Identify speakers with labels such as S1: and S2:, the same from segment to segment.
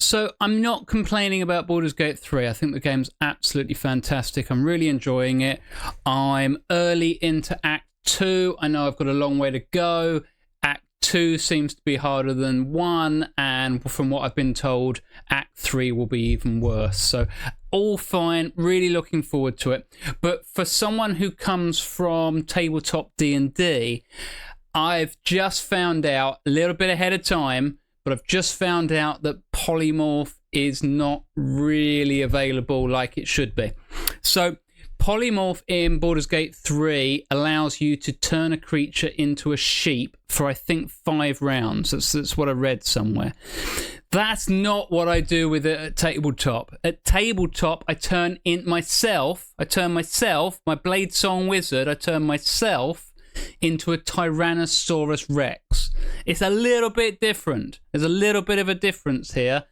S1: So I'm not complaining about Baldur's Gate 3. I think the game's absolutely fantastic. I'm really enjoying it. I'm early into Act 2. I know I've got a long way to go. Act 2 seems to be harder than 1, and from what I've been told, Act 3 will be even worse. So all fine, really looking forward to it. But for someone who comes from tabletop D&D, I've just found out a little bit ahead of time, but I've just found out that Polymorph is not really available like it should be. So Polymorph in Baldur's Gate 3 allows you to turn a creature into a sheep for, I think, 5 rounds. That's what I read somewhere. That's not what I do with it at tabletop. At tabletop, I turn myself, my Bladesong wizard, I turn myself into a Tyrannosaurus Rex. It's a little bit different. There's a little bit of a difference here.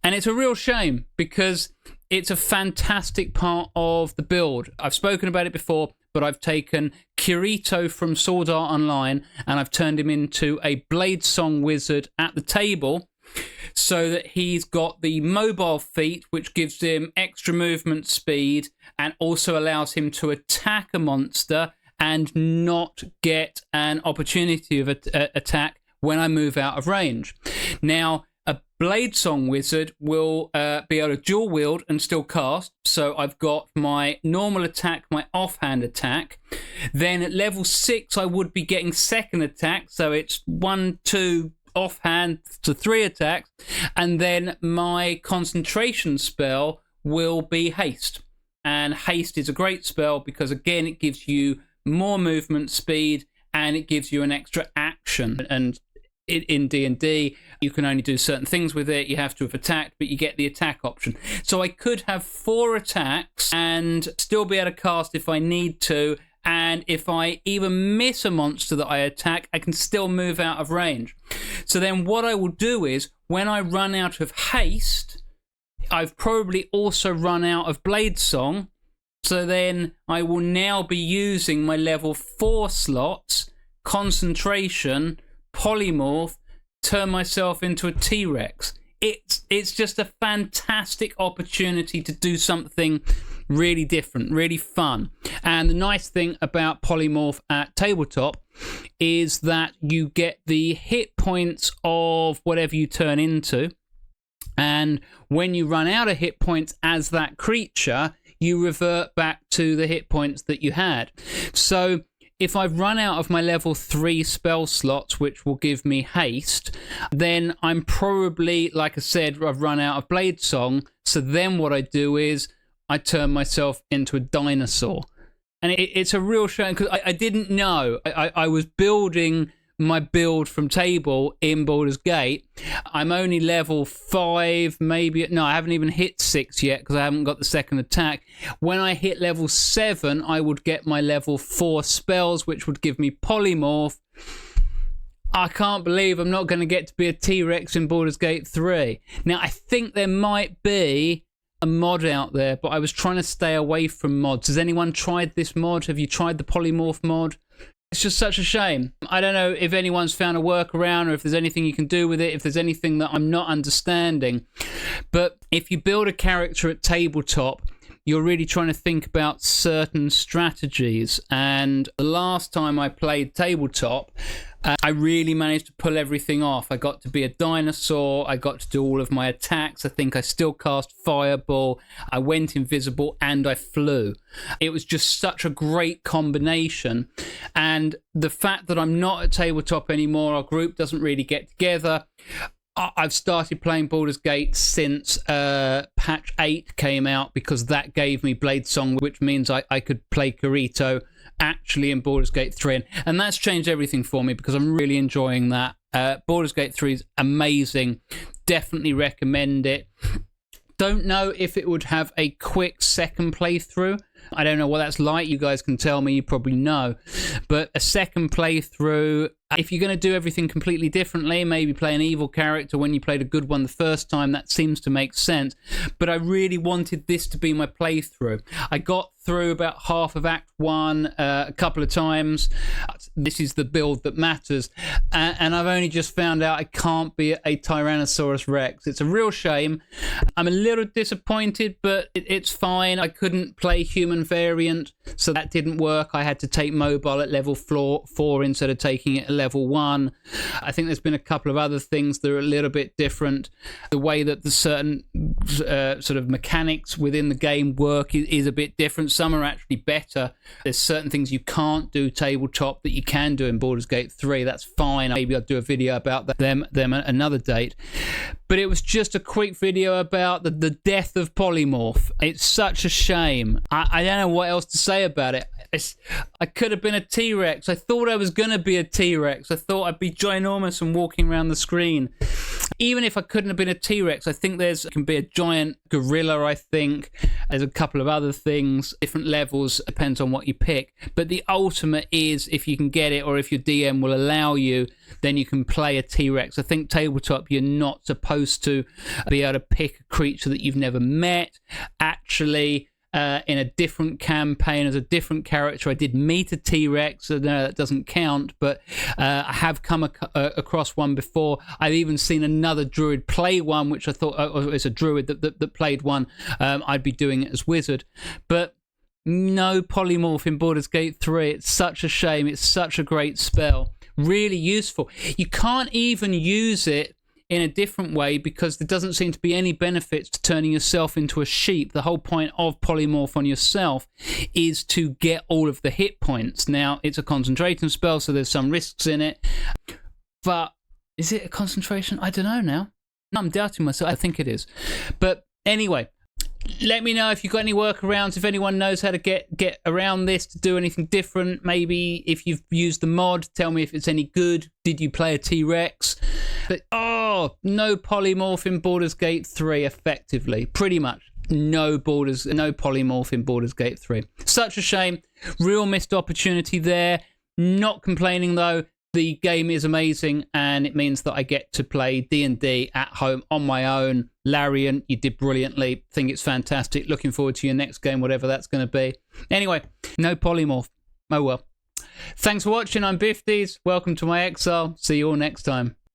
S1: And it's a real shame because it's a fantastic part of the build. I've spoken about it before, but I've taken Kirito from Sword Art Online and I've turned him into a Bladesong wizard at the table so that he's got the mobile feat, which gives him extra movement speed and also allows him to attack a monster and not get an opportunity of attack when I move out of range. Now, a Bladesong wizard will be able to dual wield and still cast. So I've got my normal attack, my offhand attack. Then at level 6, I would be getting second attack. So it's 1, 2, offhand to 3 attacks. And then my concentration spell will be haste. And haste is a great spell because, again, it gives you more movement speed and it gives you an extra action. And in D&D, you can only do certain things with it. You have to have attacked, but you get the attack option. So I could have 4 attacks and still be able to cast if I need to. And if I even miss a monster that I attack, I can still move out of range. So then what I will do is, when I run out of haste, I've probably also run out of Bladesong. So then I will now be using my level 4 slots, concentration, polymorph, turn myself into a T-Rex. It's just a fantastic opportunity to do something really different, really fun. And the nice thing about polymorph at tabletop is that you get the hit points of whatever you turn into. And when you run out of hit points as that creature, you revert back to the hit points that you had. So if I've run out of my level 3 spell slots, which will give me haste, then I'm probably, like I said, I've run out of Bladesong. So then what I do is I turn myself into a dinosaur. And it's a real shame because I didn't know. I was building my build from table in Baldur's Gate. I'm only level 5, maybe. No, I haven't even hit 6 yet because I haven't got the second attack. When I hit level 7, I would get my level 4 spells, which would give me polymorph. I can't believe I'm not going to get to be a T-Rex in Baldur's Gate 3. Now, I think there might be a mod out there, but I was trying to stay away from mods. Has anyone tried this mod? Have you tried the polymorph mod? It's just such a shame. I don't know if anyone's found a workaround or if there's anything you can do with it, if there's anything that I'm not understanding. But if you build a character at tabletop, you're really trying to think about certain strategies. And the last time I played tabletop, I really managed to pull everything off. I got to be a dinosaur. I got to do all of my attacks. I think I still cast Fireball. I went invisible and I flew. It was just such a great combination. And the fact that I'm not at tabletop anymore, our group doesn't really get together. I've started playing Baldur's Gate since patch 8 came out because that gave me Bladesong, which means I could play Kirito actually in Baldur's Gate 3. And that's changed everything for me because I'm really enjoying that. Baldur's Gate 3 is amazing. Definitely recommend it. Don't know if it would have a quick second playthrough. I don't know what that's like. You guys can tell me. You probably know. But a second playthrough, if you're going to do everything completely differently, maybe play an evil character when you played a good one the first time, that seems to make sense. But I really wanted this to be my playthrough. I got through about half of Act 1 a couple of times. This is the build that matters. And I've only just found out I can't be a Tyrannosaurus Rex. It's a real shame. I'm a little disappointed, but it's fine. I couldn't play human variant, so that didn't work. I had to take mobile at level 4 instead of taking it at level 1. I think there's been a couple of other things that are a little bit different. The way that the certain sort of mechanics within the game work is a bit different. Some are actually better. There's certain things you can't do tabletop that you can do in Baldur's Gate 3. That's fine. Maybe I'll do a video about them at another date. But it was just a quick video about the death of Polymorph. It's such a shame. I don't know what else to say about it. I could have been a T-Rex. I thought I was going to be a T-Rex. I thought I'd be ginormous and walking around the screen. Even if I couldn't have been a T-Rex, I think can be a giant gorilla, I think. There's a couple of other things, different levels, depends on what you pick. But the ultimate is, if you can get it, or if your DM will allow you, then you can play a T-Rex. I think tabletop, you're not supposed to be able to pick a creature that you've never met. Actually, in a different campaign as a different character, I did meet a T-Rex, so no, that doesn't count, but I have come across one before. I've even seen another druid play one, which I thought it's a druid that played one. I'd be doing it as wizard, but no polymorph in Baldur's Gate 3. It's such a shame. It's such a great spell, really useful. You can't even use it in a different way because there doesn't seem to be any benefits to turning yourself into a sheep. The whole point of polymorph on yourself is to get all of the hit points. Now, it's a concentration spell, so there's some risks in it. But is it a concentration? I don't know now. I'm doubting myself. I think it is. But anyway, let me know if you've got any workarounds, if anyone knows how to get around this, to do anything different. Maybe if you've used the mod, tell me if it's any good. Did you play a T-Rex? But, no polymorph in Baldur's Gate 3, effectively. Pretty much no polymorph in Baldur's Gate 3. Such a shame. Real missed opportunity there. Not complaining, though. The game is amazing, and it means that I get to play D&D at home on my own. Larian, you did brilliantly. Think it's fantastic. Looking forward to your next game, whatever that's going to be. Anyway, no polymorph. Oh well. Thanks for watching. I'm Biffies. Welcome to my Exile. See you all next time.